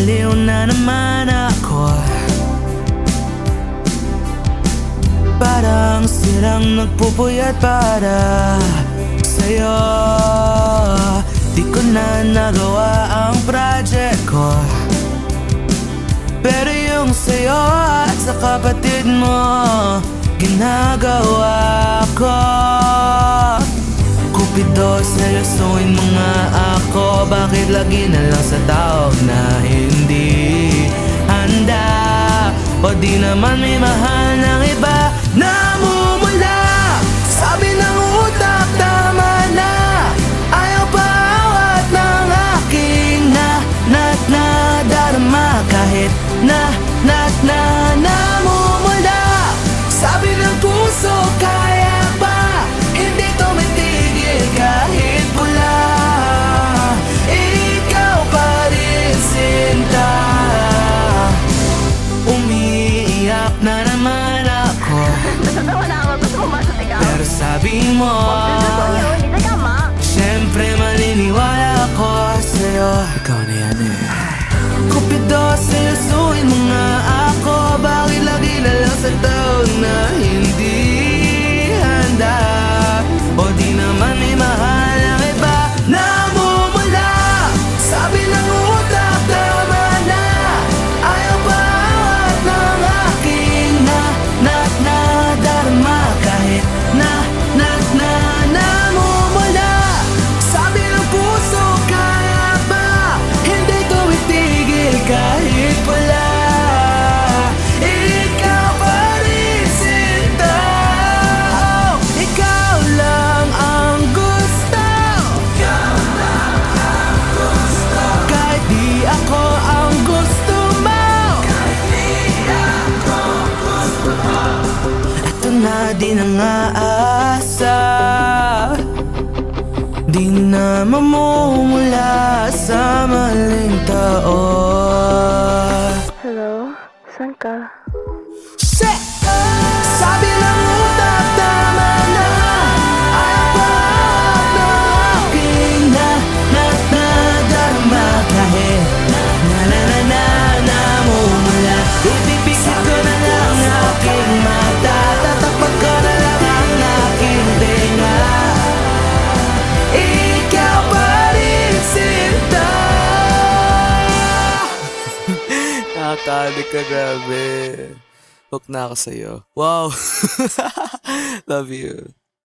Nabaliw na naman ako. Parang silang nagpupuyat para sa'yo. Di ko na nagawa ang project ko, pero yung sa'yo at sa kapatid mo ginagawa ko. Kupido, seryosohin mo nga ako. Bakit lagi na lang sa tawag na hindi handa? O di naman may mahal ng iba. Namumula, sabi ng utak, tama na. Ayaw pa awat ng aking nadarama. Kahit namumula, sabi ng puso, kaya pa. Hindi tumitigil kahit pula. Ikaw pa rin, sinta. Umiiyak na naman ako. Pero sabi mo, siyempre maniniwala ako sa'yo. Ikaw na yan eh. Kupido, seryosohin mo nga ako. Bakit lagi na lang sa taon na hindi handa? O di naman may mahal ang iba. Namumula, sabi ng utak, tama na. Ayaw pa awat ng aking nadarama. Kahit namumula, sabi ng puso, kaya ba? Hindi tumitigil kahit wala. Ikaw pa rin, sinta. Oh, ikaw lang ang gusto. Kahit di ako ang gusto mo. Ito na din ang aasa. Di na mamumula sa maling taon. Hello? Saan ka? Shit! Sabi ng utak, tama na. Ayaw pa awat ng aking nadarama. Kahit namumula, ipipikit ko na lang aking mata. Tatakpan ko na lang ang aking tenga. Ikaw pa rin, sinta. Nakakadik ka, grabe. Hook na ako sa'yo. Wow. Love you.